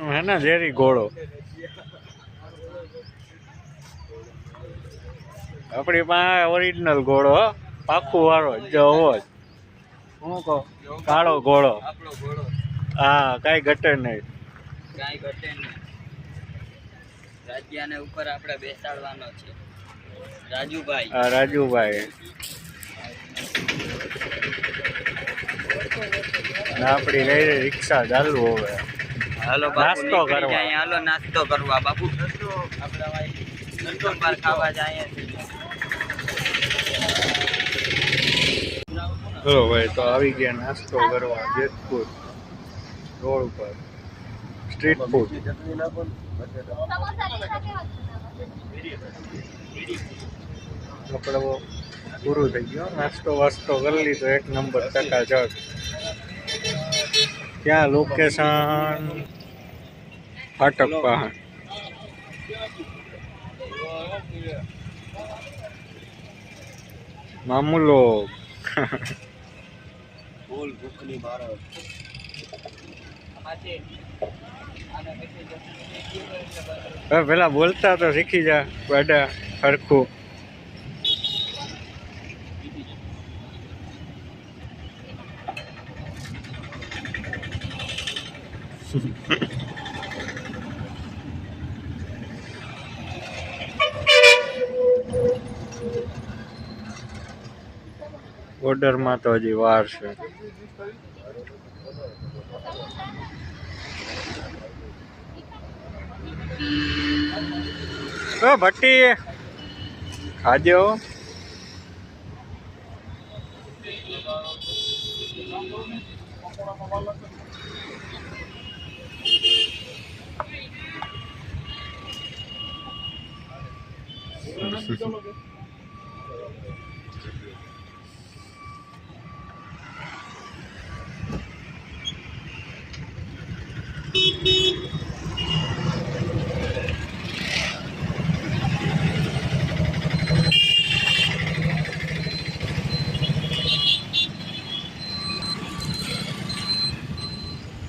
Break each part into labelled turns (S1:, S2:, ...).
S1: है ना ઝેરી ઘોડો આપણી પાસે ઓરિજિનલ ઘોડો પાખું વાળો જો હોય હું કહું કાળો ઘોડો હા કાંઈ ઘટે નહીં
S2: રાજ્યાને ઉપર આપણે બેસાડવાનો છે રાજુભાઈ
S1: હા રાજુભાઈ આપણી લઈ રિક્ષા ચાલુ હવે
S2: હાલો
S1: નાસ્તો કરવા
S2: હાલો નાસ્તો કરવા બાપુ આપણે ખાવા જાય
S1: ચલો ભાઈ તો આવી ગયા નાસ્તો કરવા જેતપુર રોડ ઉપર સ્ટ્રીટ ફૂડ આપણે પૂરું થઈ ગયો નાસ્તો વાસ્તો કરી લીધો 1 નંબર ચકાચક ક્યાં લોકેશન ફાટક પાસે મામૂલો
S2: બોલ ભૂખની ભારત
S1: પેલા બોલતા તો શીખી જા બધા સરખું ઓર્ડરમાં તો હજી વાર છે ભટ્ટી ખાજો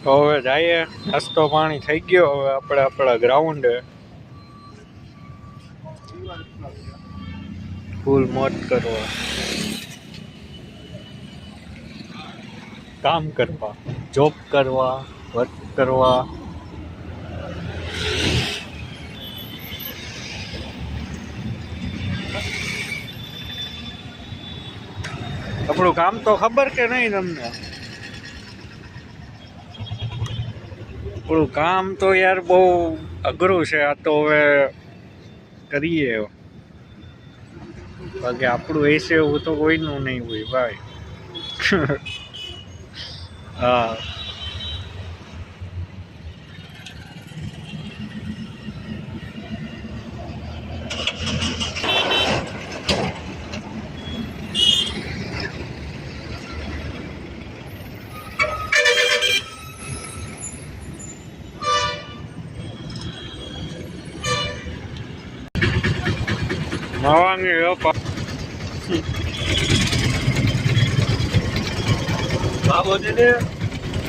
S1: તો હવે જઈએ નાસ્તો પાણી થઈ ગયો હવે આપણે આપણા ગ્રાઉન્ડે ફૂલ મોજ કરવા કામ કરવા જોબ કરવા વર્ક કરવા આપણું કામ તો ખબર કે નહીં તમને આપણું કામ તો યાર બહુ અઘરું છે આ તો હવે કરીએ બાકી આપણું એસે એવું તો કોઈનું નહીં હોય ભાઈ હા માવાની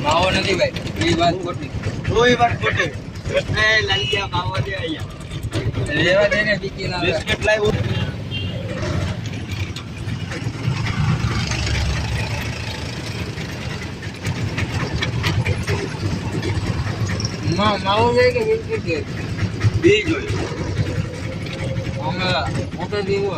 S2: માવો નથી ભાઈ એ વાત ખોટી કોઈ વાત ખોટી એ લાલિયા માવો દે અહીંયા લેવા દે ને બીકી ના બિસ્કિટ લાવ માવો જાય કે બિસ્કિટ જાય બી જોઈ અમે મોટો દીવો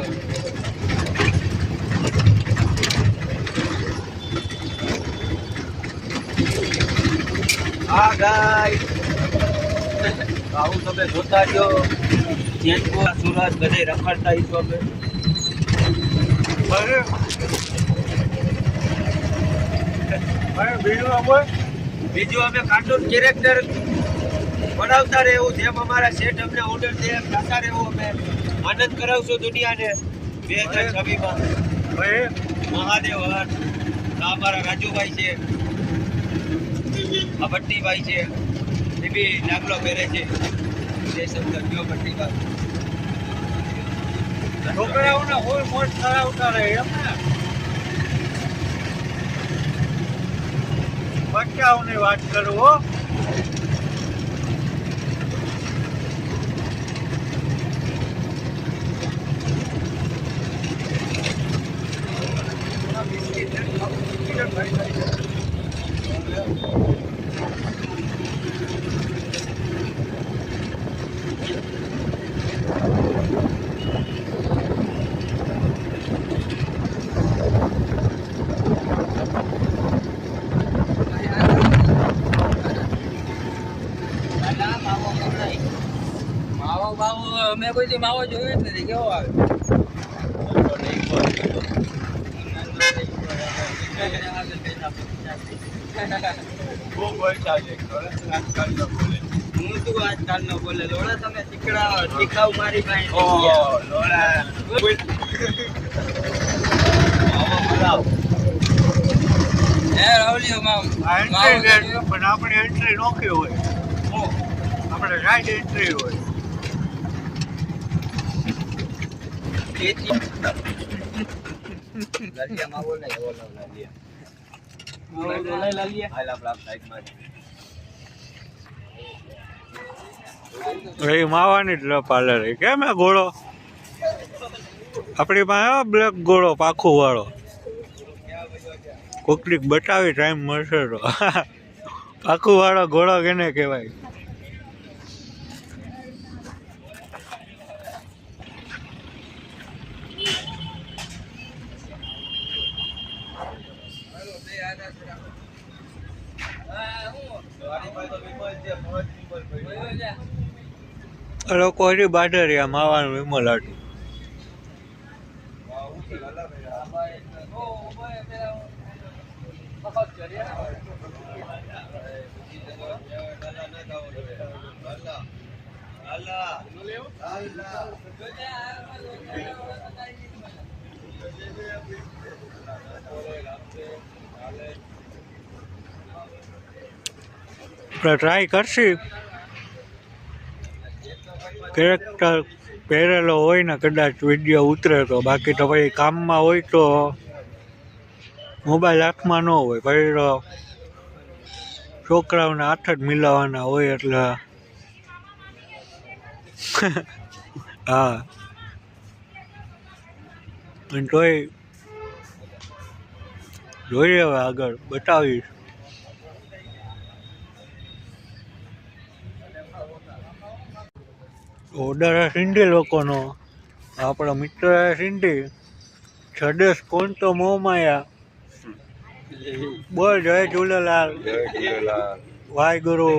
S2: આ ગાય આવું તમે જોતા રહ્યો જેતપુર સુરત બધે રખડતા ઈસો અમે બીજું અમે કાર્ટૂન કેરેક્ટર બનાવતા રહેવું જેમ અમારા સેટ અમને ઓર્ડર દે એમ થતા રહેવું અમે આનંદ કરાવશો દુનિયાને 2026 માં મહાદેવ હર અમારા રાજુભાઈ છે આ ભટ્ટીભાઈ છે એ બી ડાગલો પહેરે છે જે શબ્દ કયો ભટ્ટીભાઈ છોકરાઓને હોય મોજ કરાવતા રહે એમ ને બચ્ચાઓની વાત કરું હો માવો બાવો મેં કોઈ દી માવો જોયો જ નથી. કેવો આવે? હું તું આજકાલ નો બોલે લોડા તમે શીખડાવ મારી પાસે
S1: પણ આપણે એન્ટ્રી નોખી હોય, આપણે રાઈટ એન્ટ્રી હોય. એ માવાની જ પાર્લર કેમ હે ઘોડો આપણી પાસે બ્લેક ઘોડો પાખું વાળો કોકલીક બતાવી ટાઈમ મળશે તો. પાખું વાળો ઘોડો કેને કહેવાય? લોકો હજી બાદરિયા માવાનું વિમલ હતું. ટ્રાય કરશી કેરેક્ટર પહેરેલો હોય ને કદાચ વિડીયો ઉતરે તો, બાકી તો ભાઈ કામમાં હોય તો મોબાઈલ હાથમાં ન હોય, પછી તો છોકરાઓને હાથ જ મિલાવવાના હોય એટલે હા. અને તોય જોઈએ હવે આગળ બતાવીશ. ઓર્ડર સિંધી લોકોનો, આપણા મિત્ર સિંધી છદેશ કોણ તો મોહમાયા. બોલ જય ઝૂલેલાલ. વાહેગુરુ.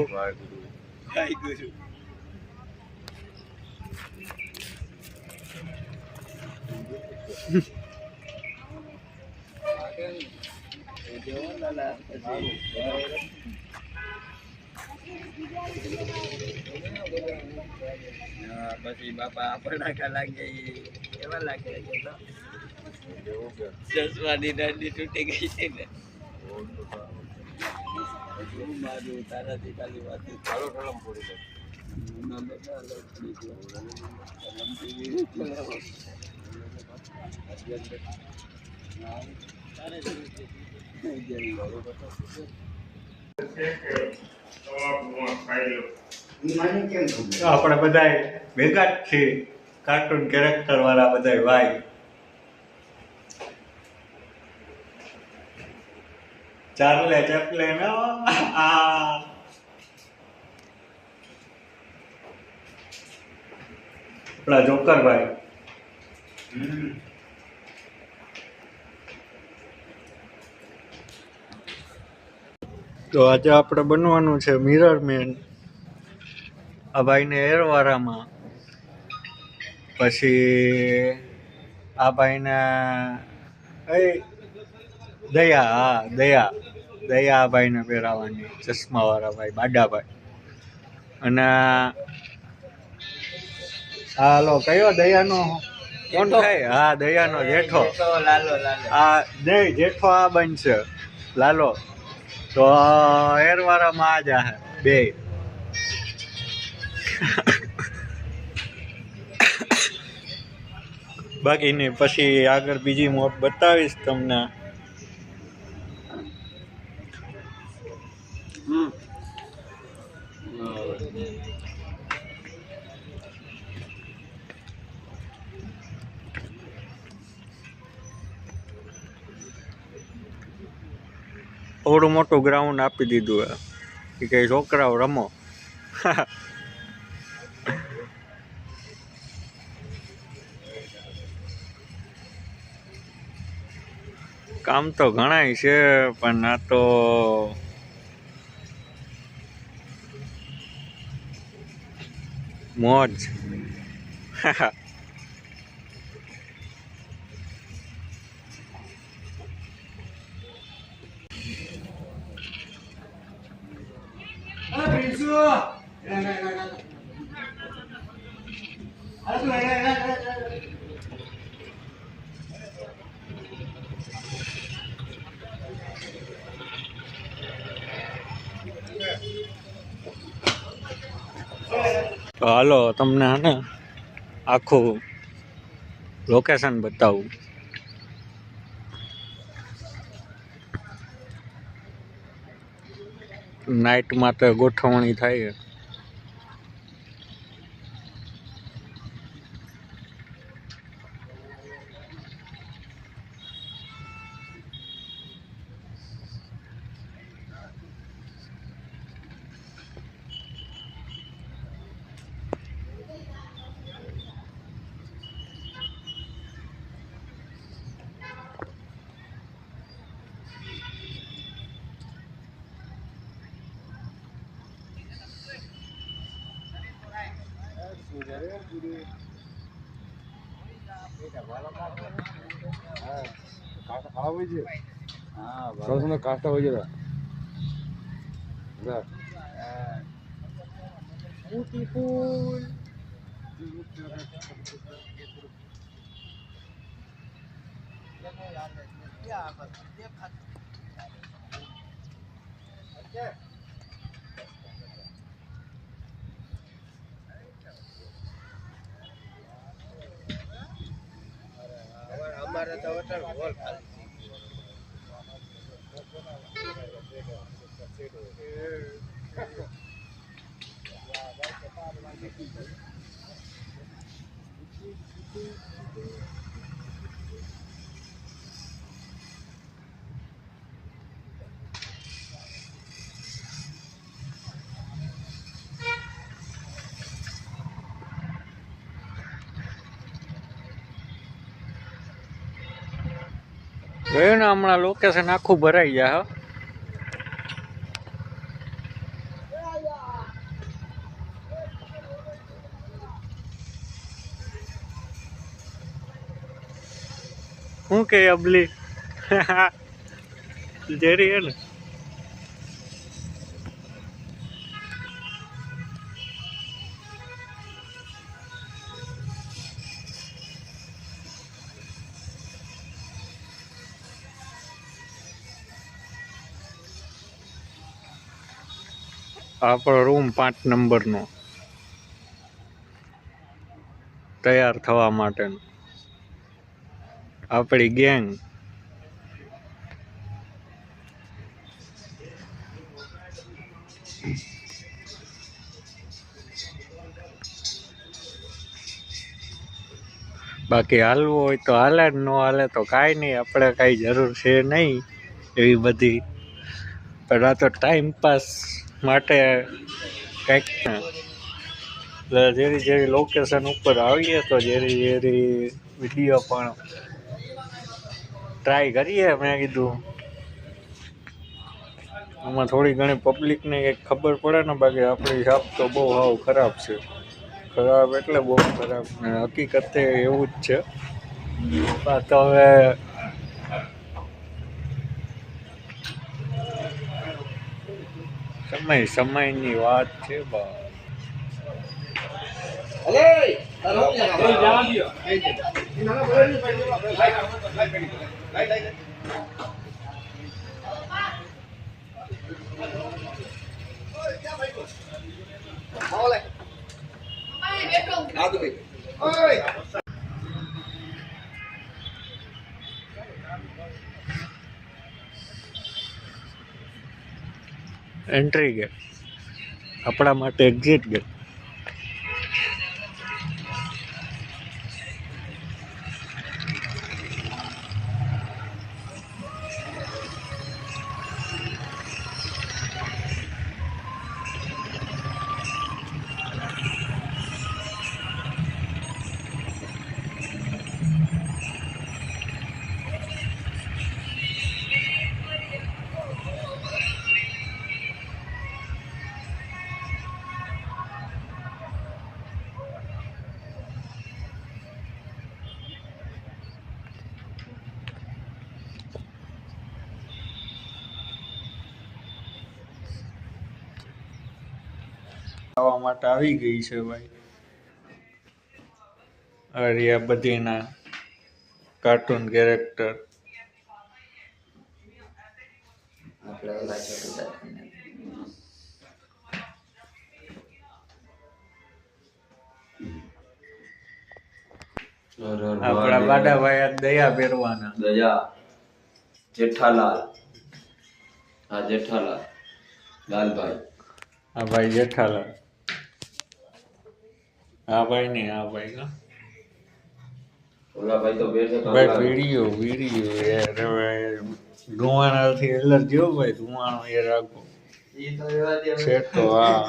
S2: પછી બાપા આપણને લાગે એવા લાગે ચશ્માની દાંડી તૂટી ગઈ છે ને. તારાથી ખાલી વાત
S1: આપણે બધા ભેગા જ છીએ, કાર્ટૂન કેરેક્ટર વાળા બધા ભાઈ. ચાર્લે ચેપ્લેન આપણા જોકરભાઈ. તો આજે આપણે બનવાનું છે મિરર મેન. આ ભાઈને એરવાળામાં, પછી આ ભાઈને દયા, હા દયા આ ભાઈને પહેરાવાની, ચશ્માવાળા ભાઈ બાડાભાઈ. અને હાલો કયો દયાનો કોણ થાય? હા દયાનો જેઠો. આ નહીં જેઠો આ બનશે લાલો. તો એરવાળામાં આ જાહે બે. બાકીની પછી આગળ બીજી મોટ બતાવીશ તમને. થોડું મોટું ગ્રાઉન્ડ આપી દીધું હે કે છોકરાઓ રમો. કામ તો ઘણાય છે પણ આ તો મોજ. તો હાલો તમને હે ને આખું લોકેશન બતાવું. નાઇટમાં તો ગોઠવણી થાય.
S2: કાસ્ટા હોય છે અમારે તો હોટલ હોલ ખાલી.
S1: જોયું ને હમણાં લોકેશન આખું ભરાઈ જાય. શું કે અબલી જેરી હે ને આપણો રૂમ 5 નંબરનો તૈયાર થવા માટેનો. આપણી ગેંગ. બાકી હાલવું હોય તો હાલે, જ ન હાલે તો કાંઈ નહીં. આપણે કાંઈ જરૂર છે નહીં એવી બધી, પણ આ તો ટાઈમ પાસ માટે કંઈક જેરી જેરી લોકેશન ઉપર આવીએ તો જેરી જેરી વિડીયો પણ ટ્રાય કરીએ. મેં કીધું આમાં થોડી ઘણી પબ્લિકને કંઈક ખબર પડે ને. બાકી આપણી છાપ તો બહુ હાવ ખરાબ છે. ખરાબ એટલે બહુ ખરાબ ને હકીકતે એવું જ છે. તો હવે સમયની વાત છે બા. એન્ટ્રી ગેટ આપણા માટે એક્ઝિટ ગેટ. ખાવા માટે આવી ગઈ છે ભાઈ. અરે આ બધીના કાર્ટૂન કેરેક્ટર. આપણા બાડાભાઈ આ દયા પહેરવાના.
S2: દયા જેઠાલાલ. હા જેઠાલાલ લાલભાઈ.
S1: હા ભાઈ જેઠાલાલ. હા ભાઈ નહીં, હા ભાઈ ના
S2: ઓલા ભાઈ તો બેઠે
S1: ભાઈ વીડિયો યાર હવે ધુવાણાથી એલર્જી હો ભાઈ. ધુવાણો એ રાખો
S2: ઈ તો એવા દે
S1: છે તો. હા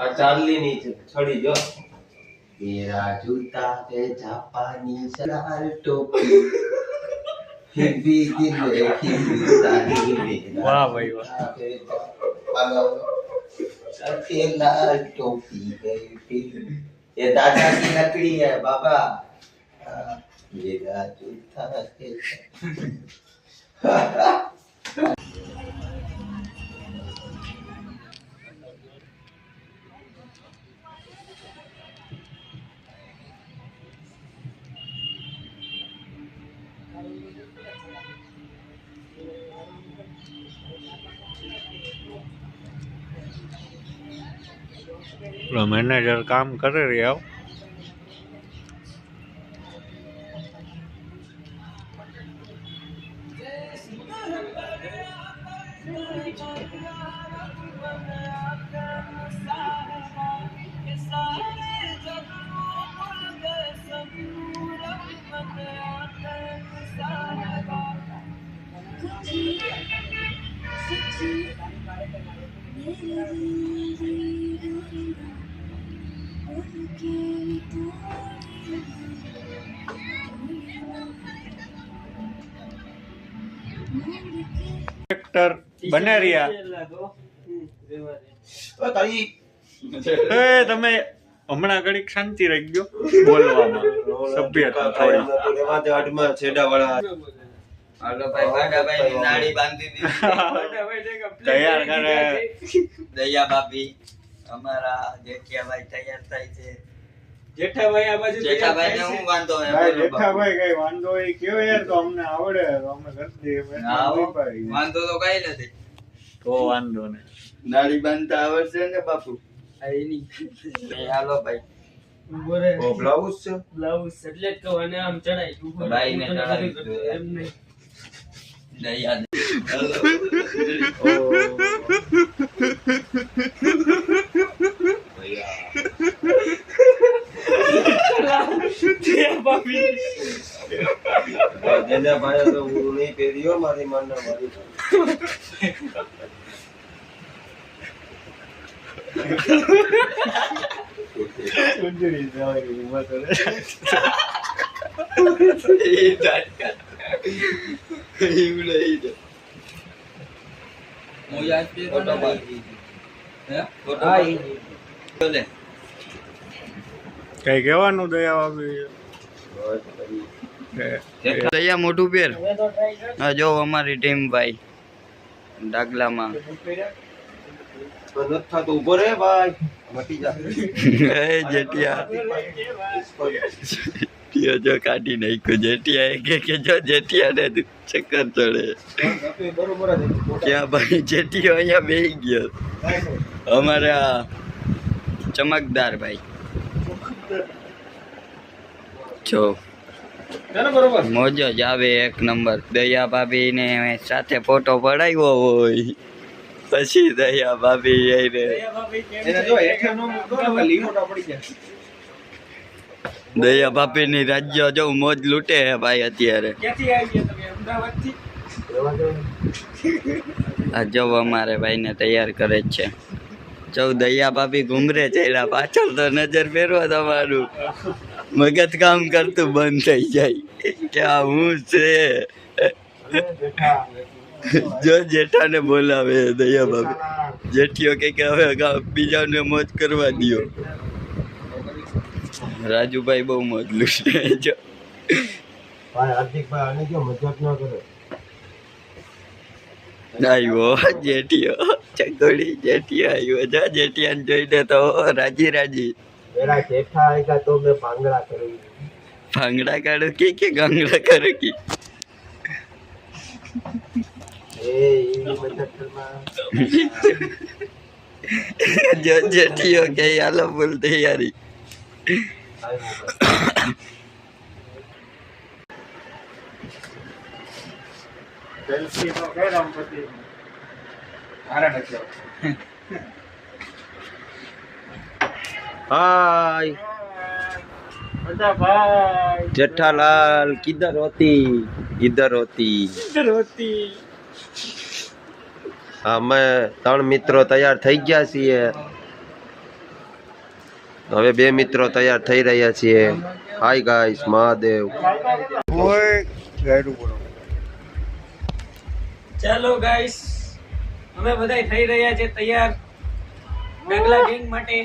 S2: આ ચાર્લી ની છડી જો. मेरा जूता है जापानी सलार टोपी हिंदी दिल हिंदुस्तानी मेरा
S1: વાહ ભાઈ વાહ.
S2: लाल टोपी है ये दादा की लकड़ी है बाबा मेरा जूता है
S1: મેનેજર કામ કરે રહ્યા. કેરેક્ટર બને રહ્યા. એ તમે હમણાં ઘડીક શાંતિ રહી ગયો બોલવામાં. સભ્યતા થોડી.
S2: છેડા વાળા હાલો ભાઈ બાડાભાઈ ની નાડી બાંધી દીધી.
S1: તૈયાર કરે
S2: દયા ભાભી અમારા જેઠિયાભાઈ તૈયાર થાય છે.
S3: જેઠાભાઈ આ બાજુ
S2: જેઠાભાઈ ને હું વાંધો હે
S1: ભાઈ જેઠાભાઈ કઈ વાંધો હોય કયો યાર. તો અમને આવડે તો અમે કરી દઈએ.
S2: વાંધો તો કઈ નથી.
S1: તો વાંધો ને
S2: નાડી બાંધતા આવડશે ને બાપુ.
S3: એની
S2: હાલો ભાઈ
S3: બોરે
S2: ઓ બ્લાઉઝ છે.
S3: બ્લાઉઝ એટલે જ કહું અને આમ ચડાઈ
S2: ભાઈ ને ચડાવી દીધું.
S3: એમ નહીં
S2: દયા જેના ભાઈ તો હું નહીં પહેર્યો મારી મનના મારી
S1: સુંદરી જવાની હિંમત કરે. કઈ કહેવાનું દયા આવી.
S2: દયા મોટું પેર. હા જો અમારી ટીમ ભાઈ ડાગલામાં ઉભો રે ભાઈ મટી જા. જેઠિયા જો કાઢી નાખ્યું. જેઠિયા કે જો જેઠિયા ને ચક્કર ચડે. ક્યાં ભાઈ જેઠિયો અહીંયા બેહી ગયો. અમારે આ ચમકદાર ભાઈ જો મોજ જ આવે એક નંબર. દયા ભાભી ને સાથે ફોટો પડાવ્યો હોય પછી દયા ભાભી દયા ભાભી ની રાજ્ય જો મોજ લૂટે હે ભાઈ અત્યારે. આ જો અમારે ભાઈ ને તૈયાર કરે જ છે. જો દયા ભાભી ઘુમરે ચડ્યા પાછળ તો નજર ફેરવો તમારું મગજ કામ કરતું બંધ થઈ જાય. ક્યાં હું છે જો જેઠાને બોલાવે દયા ભાભી. જેઠિયો કે હવે બીજાને મોજ કરવા દો. રાજુભાઈ બહુ મોજ લૂટે જો. આવ્યો જેઠિયો ચકોડી જેઠિયો આવ્યો જા જેઠિયાને જોઈને તો રાજી રાજી
S4: मेरा जेठा आएगा तो मैं भांगड़ा करूंगी
S2: ભાંગડા કાઢો કે ગાંગડા કરો કે
S4: ये मदद करना
S2: જો જેઠિયો કે હાલો ફૂલ તૈયારી
S1: સેલ્ફી તો કર્યા પછી હારા નખ્યો
S4: हाय
S1: બધા ભાઈ
S4: जेठालाल किधर होती इधर होती
S1: રોતી
S4: હા મેં 3 મિત્રો તૈયાર થઈ ગયા છીએ હવે 2 મિત્રો તૈયાર થઈ રહ્યા છીએ હાય ગાઈસ મહાદેવ
S1: ઓય ગાયરું બોલો
S3: ચાલો ગાઈસ અમે બધા થઈ રહ્યા છે તૈયાર ડગલા ગેંગ માટે.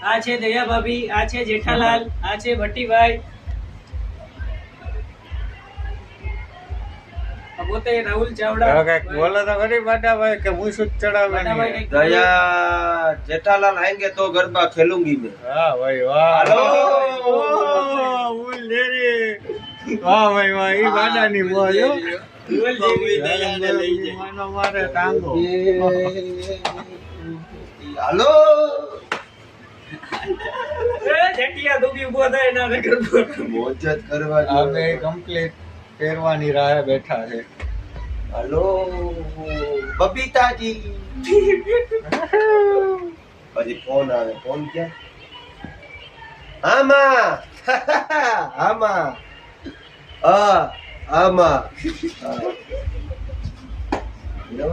S3: આ છે દયા ભાભી, આ છે જેઠાલાલ, આ છે ભટ્ટીભાઈ, આ પોતે રાહુલ ચાવડા.
S1: હવે કઈક બોલો તો ખરી બાટા ભાઈ કે હું શું ચડાવે
S3: બાટાભાઈ
S1: નહીં.
S3: કંઈક બોલો.
S4: दया जेठालाल आएंगे तो गरबा खेलूंगी मैं
S1: હા ભાઈ વાહ
S4: હાલો.
S1: ફૂલ લેરી વાહ ભાઈ વાહ ઈ બાડાની મોજ હો.
S3: બોલ જેવી.
S2: દયાને લઈ જાય.
S1: માનો મારે ટાંગો
S4: हेलो
S3: એ જેઠિયા દુબી ઊભો થાય એના નગર પર.
S4: मोजत करवा
S1: આ બે કમ્પ્લીટ પહેરવાની રાહે બેઠા છે.
S4: हेलो बबीता जी अरे फोन आ रहा फोन क्या आमा आमा आमा हेलो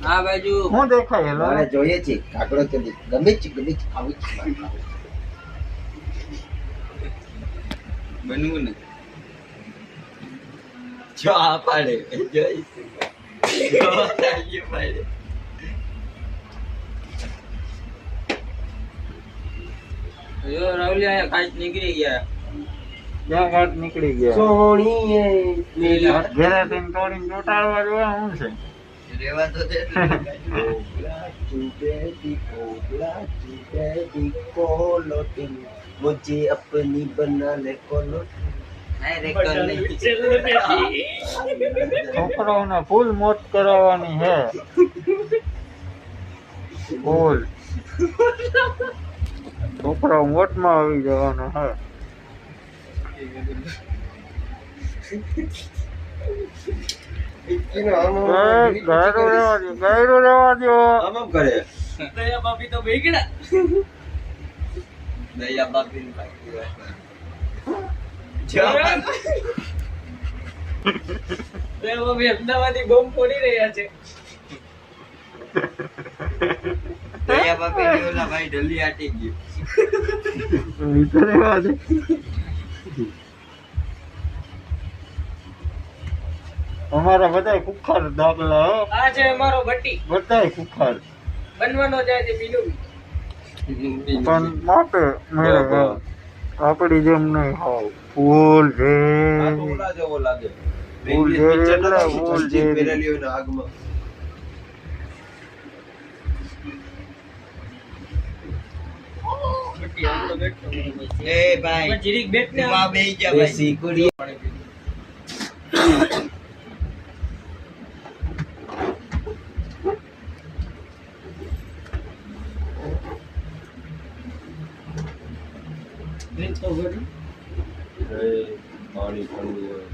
S3: આ બાજુ
S1: હું દેખાય હેલો
S4: મારે જોઈએ છે કાકડો કે ગમે છે ખાવું છે
S2: બનવું ને જો આ પાડે જોઈ જો તાળી પાડે
S3: રાહુલ આયા કાચ નીકળી ગયા.
S1: ક્યાં ઘાટ નીકળી ગયા
S4: સોણી
S1: ઘેરે થઈને તોડીને ચોટાડવા જોયા શું છે
S2: રેવા તો દે
S4: मुझे अपनी बना ले कोलो
S1: છોકરાઓને ફૂલ મોજ કરાવવાની હે ફૂલ છોકરાઓ મોટમાં આવી જવાના હે ગાયરો રેવા દો
S4: આમ કરે
S3: દયા ભાભી તો બેગડા.
S2: દયા બાપી
S3: દયા ભાભી અમદાવાદી બોમ્બ ફોડી રહ્યા છે.
S2: દયા બાપી ઓલા ભાઈ ઢલી આટી ગયું
S1: રેવા દે અમારા બધાય કુખાર દાખલા હો
S3: આ છે અમારો ભટ્ટી,
S1: બધાય કુખાર
S3: બનવાનો જાય છે બીનું.
S1: પણ માટે મેળે આપડી જેમ નહીં હાવ ફૂલ છે
S4: આ તો ઓલા જેવો લાગે
S1: ફૂલ
S4: ઇંગ્લિશ
S1: જેવી
S4: પિક્ચર
S1: એટલે
S4: ના
S1: ફૂલ
S4: જંજીર
S1: જેવી.
S4: પહેરેલી હોય ને આગમાં
S2: એ ભાઈ
S3: જીરીક બેટ ને
S2: તું આ બેહી જા ભાઈ
S4: દેશી કુડી પાણી ઠંડુ હોય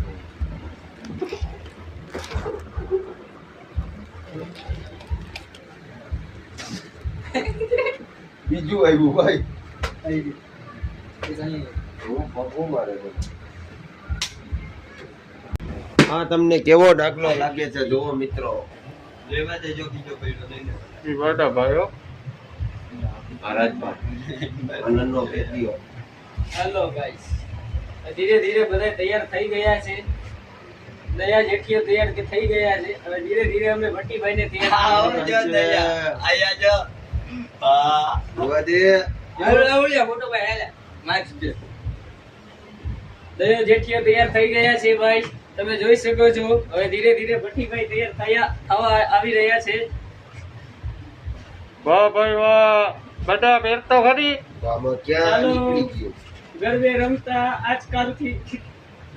S4: બીજું આવ્યું ભાઈ હા તમને કેવો દાખલો લાગે છે જુઓ મિત્રો
S2: રેવા દે જો બીજો પડ્યો લઈને
S1: ઈ બાટા ભાઈઓ
S4: મહારાજભાઈ આનંદનો પેટીઓ
S3: હાલો ગાઈસ, ધીરે ધીરે બધા તૈયાર થઈ ગયા છે. દયા જેઠીઓ તૈયાર કે થઈ ગયા છે. હવે ધીરે ધીરે અમે ભટ્ટીભાઈને તૈયાર
S2: આવો
S3: કરી
S2: જો
S3: રહ્યા
S2: દયા આયા જો હા
S4: જોવા દે
S3: દયા જેઠિયા તૈયાર થઈ ગયા છે ભાઈ, તમે જોઈ શકો છો. હવે ધીરે ધીરે ભટ્ટીભાઈ તૈયાર થવા આવી રહ્યા છે.
S1: વાહ ભાઈ વાહ, બધા પહેરતો ખરી.
S4: આમાં ક્યાં
S3: ચાલો.
S4: નીકળી ગયું?
S3: ગરબે રમતા આજકાલથી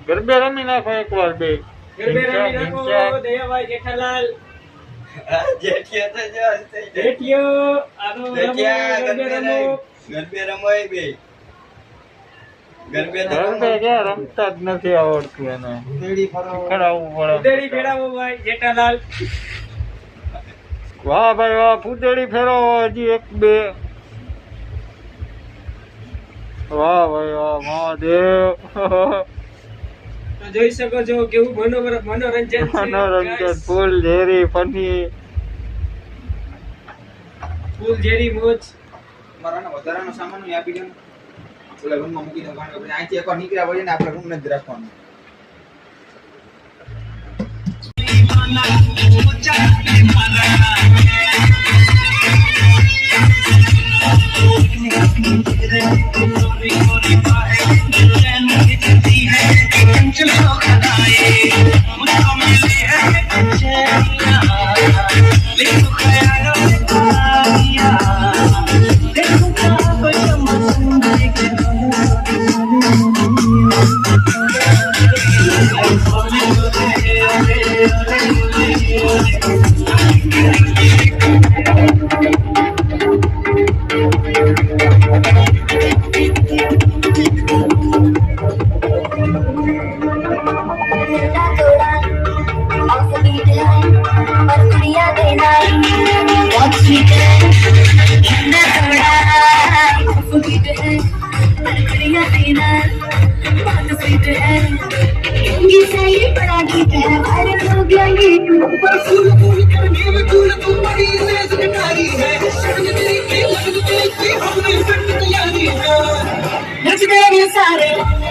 S1: ગરબે રમી નાખો એકવાર બે.
S3: ગરબે રમી નાખો. દયાભાઈ જેઠાલાલ
S2: જેઠિયા તો જો હસી જાય.
S3: જેઠિયો આનો રમો,
S2: જેઠિયા
S3: ગરબે રમો.
S2: ગરબે રમોય બે. ગરબે તો
S1: ગરબે ક્યાં રમતા જ નથી આવડતું એને. શીખડાવવું પડે.
S3: ઉદેડી ફેરાવો ભાઈ જેઠાલાલ.
S1: વાહ ભાઈ વાહ, ફૂદડી ફેરવો હજી એક બે. વાહ ભાઈ વાહ, મહાદેવ.
S3: તો જોઈ શકો છો કેવું મનોરંજન છે.
S1: મનોરંજન ફૂલ ઝેરી ફની.
S3: ફૂલ જેરી મોજ.
S5: મારાનો વધારાનો સામાન હોય આપી દો ને. ઓલા રૂમમાં મૂકી દો, કારણ કે પછી અહીંથી એકવાર નીકળ્યા પછી ને આપણે રૂમ નથી રાખવાનું.
S6: सारे